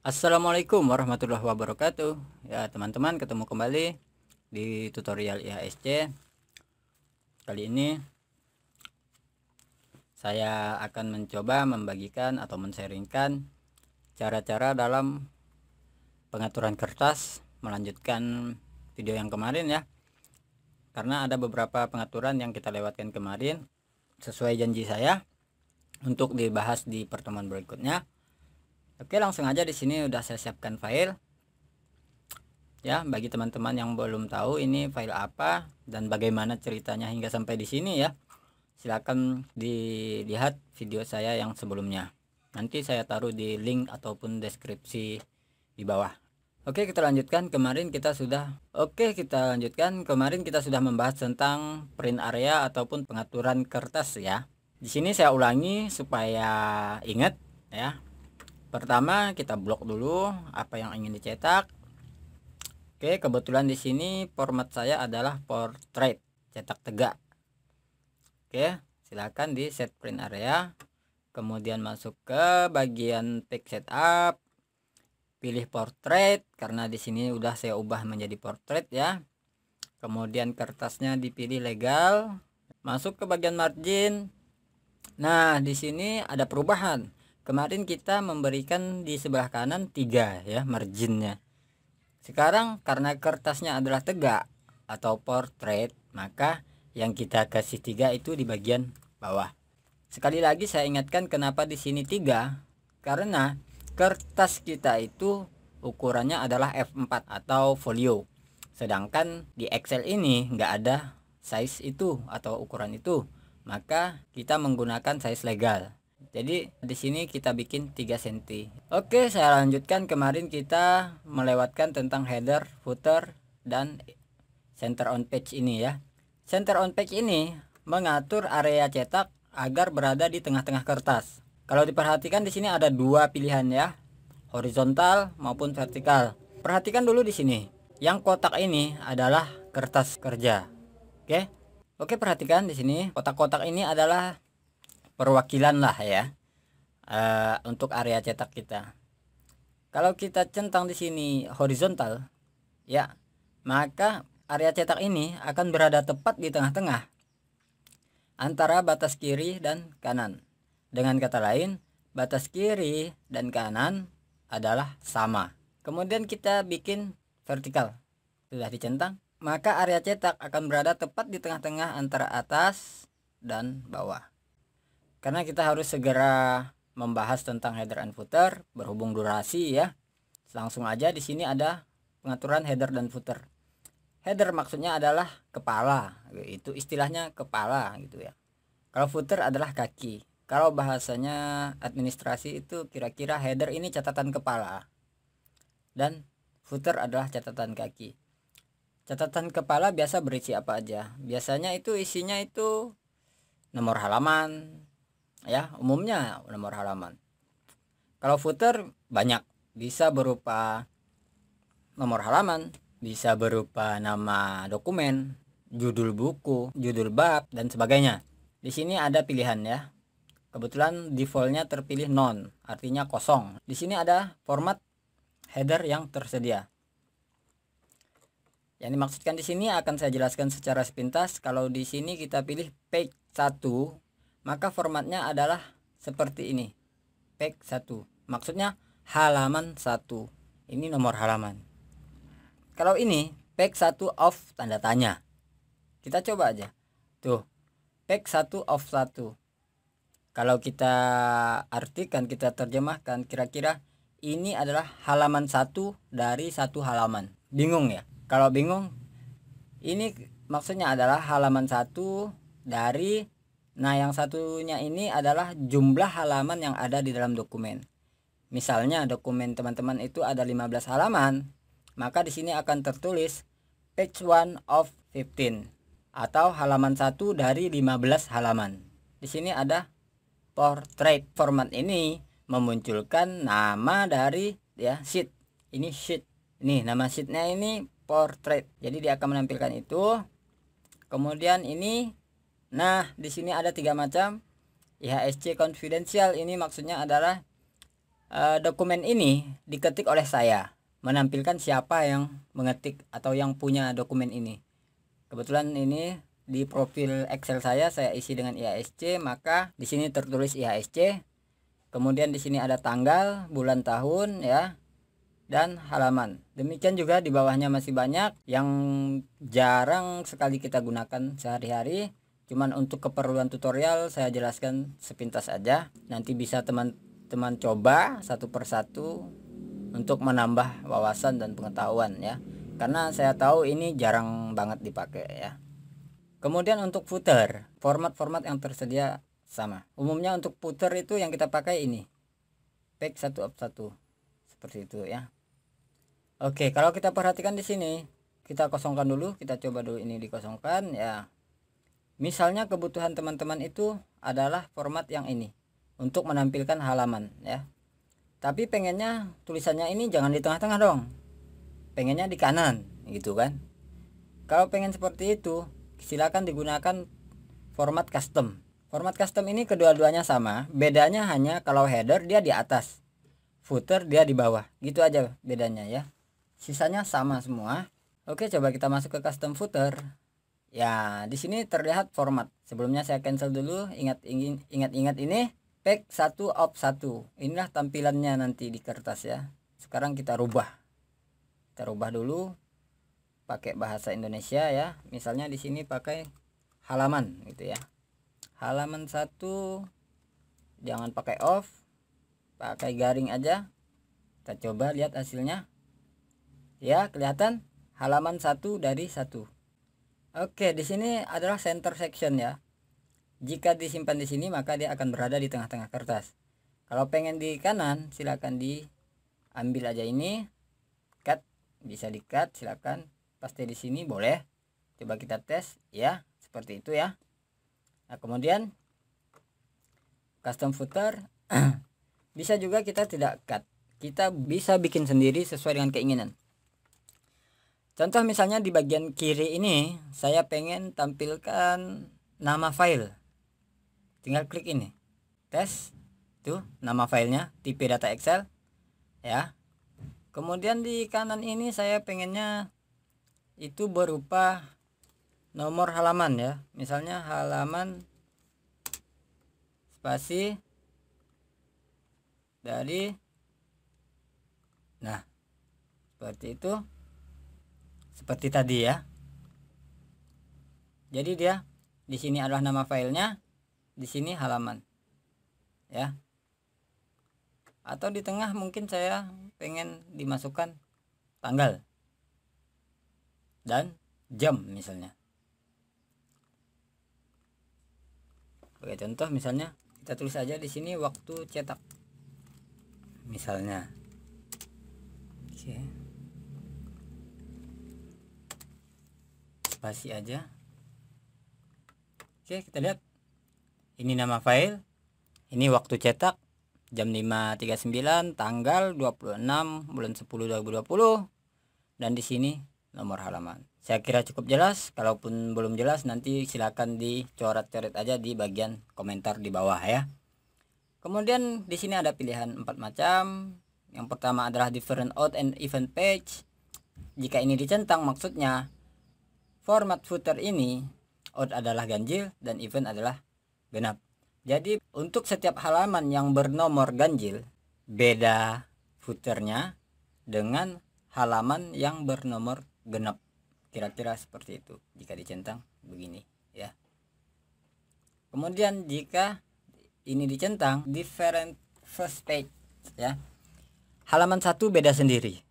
Assalamualaikum warahmatullahi wabarakatuh. Ya teman-teman, ketemu kembali di tutorial IHSC. Kali ini saya akan mencoba membagikan atau men-sharingkan cara-cara dalam pengaturan kertas, melanjutkan video yang kemarin ya. Karena ada beberapa pengaturan yang kita lewatkan kemarin sesuai janji saya untuk dibahas di pertemuan berikutnya. Oke, langsung aja. Di sini udah saya siapkan file. Ya, bagi teman-teman yang belum tahu ini file apa dan bagaimana ceritanya hingga sampai di sini ya, silakan dilihat video saya yang sebelumnya. Nanti saya taruh di link ataupun deskripsi di bawah. Oke, kita lanjutkan. Kemarin kita sudah membahas tentang print area ataupun pengaturan kertas ya. Di sini saya ulangi supaya ingat ya. Pertama, kita blok dulu apa yang ingin dicetak. Oke, kebetulan di sini format saya adalah portrait, cetak tegak. Oke, silakan di set print area. Kemudian masuk ke bagian text setup. Pilih portrait karena di sini udah saya ubah menjadi portrait ya. Kemudian kertasnya dipilih legal. Masuk ke bagian margin. Nah, di sini ada perubahan. Kemarin kita memberikan di sebelah kanan 3 ya marginnya. Sekarang karena kertasnya adalah tegak atau portrait, maka yang kita kasih 3 itu di bagian bawah. Sekali lagi saya ingatkan kenapa di sini 3, karena kertas kita itu ukurannya adalah F4 atau folio. Sedangkan di Excel ini nggak ada size itu atau ukuran itu, maka kita menggunakan size legal. Jadi di sini kita bikin 3 cm. Oke, saya lanjutkan. Kemarin kita melewatkan tentang header, footer, dan center on page ini ya. Center on page ini mengatur area cetak agar berada di tengah-tengah kertas. Kalau diperhatikan di sini ada 2 pilihan ya, horizontal maupun vertikal. Perhatikan dulu di sini. Yang kotak ini adalah kertas kerja. Oke, perhatikan di sini. Kotak-kotak ini adalah perwakilan lah ya untuk area cetak kita. Kalau kita centang di sini horizontal ya, maka area cetak ini akan berada tepat di tengah-tengah antara batas kiri dan kanan. Dengan kata lain, batas kiri dan kanan adalah sama. Kemudian kita bikin vertikal. Sudah dicentang, maka area cetak akan berada tepat di tengah-tengah antara atas dan bawah. Karena kita harus segera membahas tentang header and footer berhubung durasi ya. Langsung aja, di sini ada pengaturan header dan footer. Header maksudnya adalah kepala, itu istilahnya kepala gitu ya. Kalau footer adalah kaki. Kalau bahasanya administrasi itu kira-kira header ini catatan kepala dan footer adalah catatan kaki. Catatan kepala biasa berisi apa aja? Biasanya itu isinya itu nomor halaman ya, umumnya nomor halaman. Kalau footer banyak, bisa berupa nomor halaman, bisa berupa nama dokumen, judul buku, judul bab, dan sebagainya. Di sini ada pilihan ya. Kebetulan defaultnya terpilih none, artinya kosong. Di sini ada format header yang tersedia. Yang dimaksudkan di sini akan saya jelaskan secara sepintas. Kalau di sini kita pilih page 1, maka formatnya adalah seperti ini. Page 1. Maksudnya halaman 1. Ini nomor halaman. Kalau ini page 1 of tanda tanya. Kita coba aja. Tuh, page 1 of 1. Kalau kita artikan, kita terjemahkan, kira-kira ini adalah halaman 1 dari 1 halaman. Bingung ya? Kalau bingung, ini maksudnya adalah halaman 1 dari, nah yang satunya ini adalah jumlah halaman yang ada di dalam dokumen. Misalnya dokumen teman-teman itu ada 15 halaman, maka di sini akan tertulis page 1 of 15 atau halaman 1 dari 15 halaman. Di sini ada portrait. Format ini memunculkan nama dari ya sheet. Ini sheet. Ini nama sheetnya ini portrait. Jadi dia akan menampilkan itu. Kemudian ini, nah di sini ada 3 macam. IHSC confidential ini maksudnya adalah dokumen ini diketik oleh saya, menampilkan siapa yang mengetik atau yang punya dokumen ini. Kebetulan ini di profil Excel saya isi dengan IHSC, maka di sini tertulis IHSC. Kemudian di sini ada tanggal, bulan, tahun ya, dan halaman. Demikian juga di bawahnya masih banyak yang jarang sekali kita gunakan sehari-hari. Cuman untuk keperluan tutorial saya jelaskan sepintas aja. Nanti bisa teman-teman coba satu persatu untuk menambah wawasan dan pengetahuan ya. Karena saya tahu ini jarang banget dipakai ya. Kemudian untuk footer, format-format yang tersedia sama. Umumnya untuk footer itu yang kita pakai ini. Pack 1 of 1. Seperti itu ya. Oke, kalau kita perhatikan di sini, kita kosongkan dulu, kita coba dulu ini dikosongkan ya. Misalnya kebutuhan teman-teman itu adalah format yang ini untuk menampilkan halaman ya. Tapi pengennya tulisannya ini jangan di tengah-tengah dong. Pengennya di kanan gitu kan. Kalau pengen seperti itu, silakan digunakan format custom. Format custom ini kedua-duanya sama, bedanya hanya kalau header dia di atas, footer dia di bawah. Gitu aja bedanya ya. Sisanya sama semua. Oke, coba kita masuk ke custom footer. Ya, di sini terlihat format. Sebelumnya saya cancel dulu. Ingat-ingat ini pack 1 of 1. Inilah tampilannya nanti di kertas ya. Sekarang kita rubah. Kita rubah dulu pakai bahasa Indonesia ya. Misalnya di sini pakai halaman gitu ya. Halaman 1 jangan pakai off. Pakai garing aja. Kita coba lihat hasilnya. Ya, kelihatan halaman 1 dari 1. Oke, di sini adalah center section ya. Jika disimpan di sini maka dia akan berada di tengah-tengah kertas. Kalau pengen di kanan silakan diambil aja ini, cut, bisa di cut, silakan paste di sini boleh. Coba kita tes ya, seperti itu ya. Nah, kemudian custom footer bisa juga kita tidak cut. Kita bisa bikin sendiri sesuai dengan keinginan. Contoh misalnya di bagian kiri ini saya pengen tampilkan nama file. Tinggal klik ini. Tes. Tuh nama filenya tipe data Excel ya. Kemudian di kanan ini saya pengennya itu berupa nomor halaman ya. Misalnya halaman spasi dari, nah seperti itu. Seperti tadi ya. Jadi dia di sini adalah nama filenya, di sini halaman. Ya. Atau di tengah mungkin saya pengen dimasukkan tanggal dan jam misalnya. Sebagai contoh misalnya kita tulis aja di sini waktu cetak. Misalnya. Oke. Spasi aja. Oke, kita lihat ini nama file, ini waktu cetak jam 5.39 tanggal 26 bulan 10 2020, dan di sini nomor halaman. Saya kira cukup jelas. Kalaupun belum jelas nanti silakan dicoret-coret aja di bagian komentar di bawah ya. Kemudian di sini ada pilihan 4 macam. Yang pertama adalah different out and event page. Jika ini dicentang maksudnya format footer ini out adalah ganjil dan event adalah genap. Jadi untuk setiap halaman yang bernomor ganjil beda footernya dengan halaman yang bernomor genap. Kira-kira seperti itu jika dicentang begini ya. Kemudian jika ini dicentang different first page ya. Halaman 1 beda sendiri.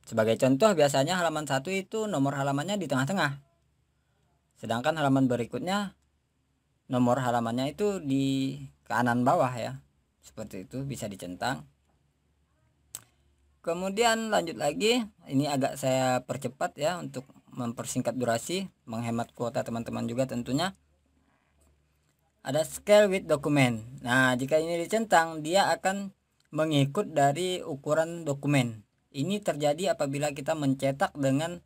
Sebagai contoh biasanya halaman 1 itu nomor halamannya di tengah-tengah. Sedangkan halaman berikutnya nomor halamannya itu di kanan bawah ya. Seperti itu bisa dicentang. Kemudian lanjut lagi, ini agak saya percepat ya untuk mempersingkat durasi, menghemat kuota teman-teman juga tentunya. Ada scale with document. Nah, jika ini dicentang dia akan mengikut dari ukuran dokumen. Ini terjadi apabila kita mencetak dengan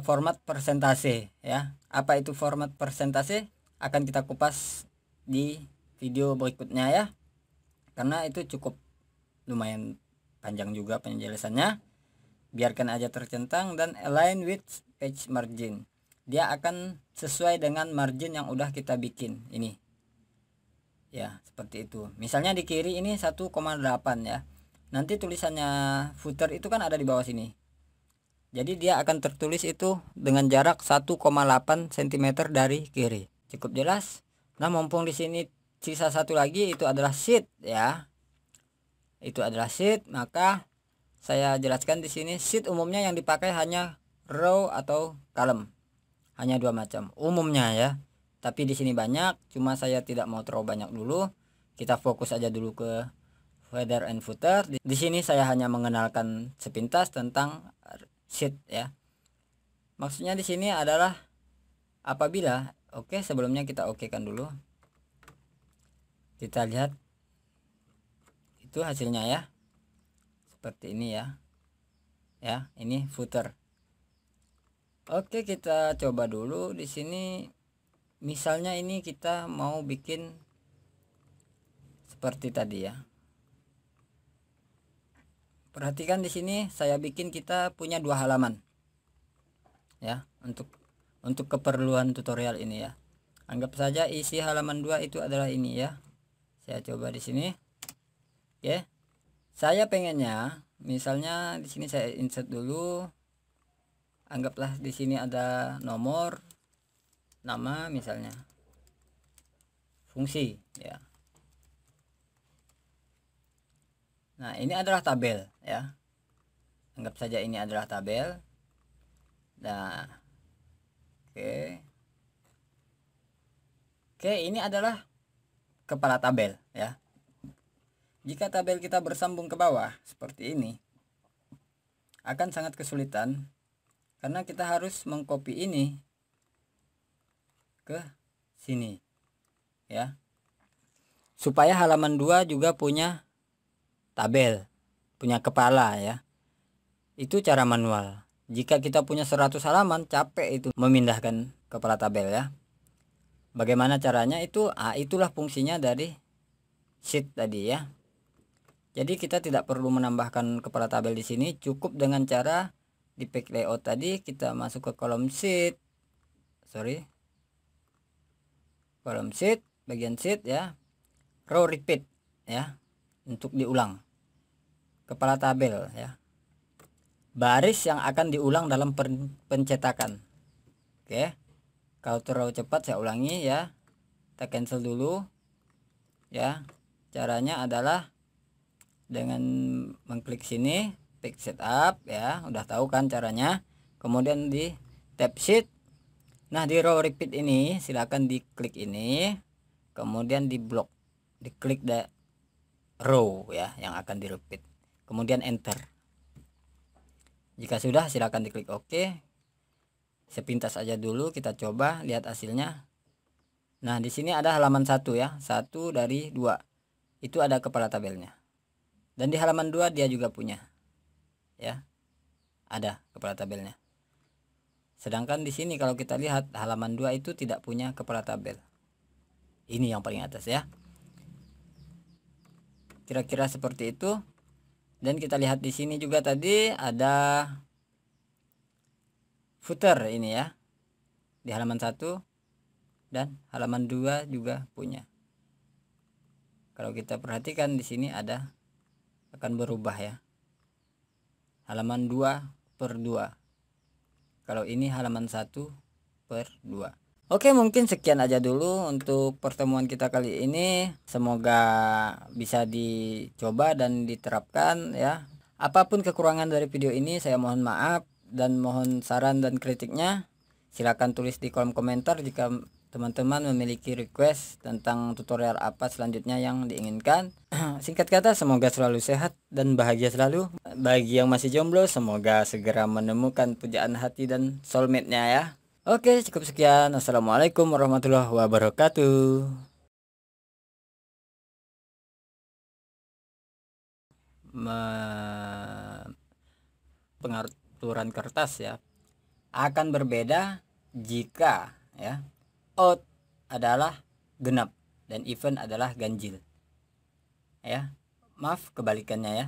format persentase ya. Apa itu format persentase akan kita kupas di video berikutnya ya, karena itu cukup lumayan panjang juga penjelasannya. Biarkan aja tercentang dan align with page margin. Dia akan sesuai dengan margin yang udah kita bikin ini. Ya, seperti itu. Misalnya di kiri ini 1,8 ya. Nanti tulisannya footer itu kan ada di bawah sini. Jadi dia akan tertulis itu dengan jarak 1,8 cm dari kiri. Cukup jelas. Nah, mumpung di sini sisa satu lagi, itu adalah sheet ya. Itu adalah sheet, maka saya jelaskan di sini sheet umumnya yang dipakai hanya row atau column. Hanya dua macam umumnya ya. Tapi di sini banyak, cuma saya tidak mau terlalu banyak dulu. Kita fokus aja dulu ke header and footer. Di sini saya hanya mengenalkan sepintas tentang sheet ya. Maksudnya di sini adalah apabila sebelumnya kita kan dulu. Kita lihat itu hasilnya ya. Seperti ini ya. Ya, ini footer. Oke, kita coba dulu di sini. Misalnya ini kita mau bikin seperti tadi ya. Perhatikan di sini saya bikin kita punya 2 halaman. Ya, untuk keperluan tutorial ini ya. Anggap saja isi halaman 2 itu adalah ini ya. Saya coba di sini. Oke. Saya pengennya misalnya di sini saya insert dulu. Anggaplah di sini ada nomor, nama misalnya, fungsi ya. Nah, ini adalah tabel ya. Anggap saja ini adalah tabel. Nah, oke, ini adalah kepala tabel ya. Jika tabel kita bersambung ke bawah seperti ini, akan sangat kesulitan karena kita harus mengcopy ini ke sini ya, supaya halaman 2 juga punya tabel, punya kepala ya. Itu cara manual. Jika kita punya 100 halaman, capek itu memindahkan kepala tabel ya. Bagaimana caranya itu? Itulah fungsinya dari sheet tadi ya. Jadi kita tidak perlu menambahkan kepala tabel di sini, cukup dengan cara di page layout tadi kita masuk ke kolom sheet. Kolom sheet, bagian sheet ya. Row repeat ya. Untuk diulang. Kepala tabel ya. Baris yang akan diulang dalam pencetakan. Oke. Kalau terlalu cepat saya ulangi ya. Kita cancel dulu. Ya. Caranya adalah dengan mengklik sini, page setup ya, udah tahu kan caranya. Kemudian di tab sheet. Nah, di row repeat ini silakan diklik ini, kemudian di blok, diklik row ya yang akan di repeat. Kemudian enter. Jika sudah silakan diklik OK. Sepintas aja dulu kita coba lihat hasilnya. Nah, di sini ada halaman 1 ya, 1 dari 2. Itu ada kepala tabelnya. Dan di halaman 2 dia juga punya. Ya. Ada kepala tabelnya. Sedangkan di sini kalau kita lihat halaman 2 itu tidak punya kepala tabel. Ini yang paling atas ya. Kira-kira seperti itu. Dan kita lihat di sini juga tadi ada footer ini ya. Di halaman 1 dan halaman 2 juga punya. Kalau kita perhatikan di sini ada akan berubah ya. Halaman 2/2. Kalau ini halaman 1/2. Oke, mungkin sekian aja dulu untuk pertemuan kita kali ini. Semoga bisa dicoba dan diterapkan ya. Apapun kekurangan dari video ini saya mohon maaf dan mohon saran dan kritiknya. Silakan tulis di kolom komentar jika teman-teman memiliki request tentang tutorial apa selanjutnya yang diinginkan. Singkat kata, semoga selalu sehat dan bahagia selalu. Bagi yang masih jomblo, semoga segera menemukan pujaan hati dan soulmate-nya ya. Oke, cukup sekian. Assalamualaikum warahmatullahi wabarakatuh. Pengaturan kertas ya akan berbeda jika ya odd adalah genap dan even adalah ganjil ya. Maaf, kebalikannya ya.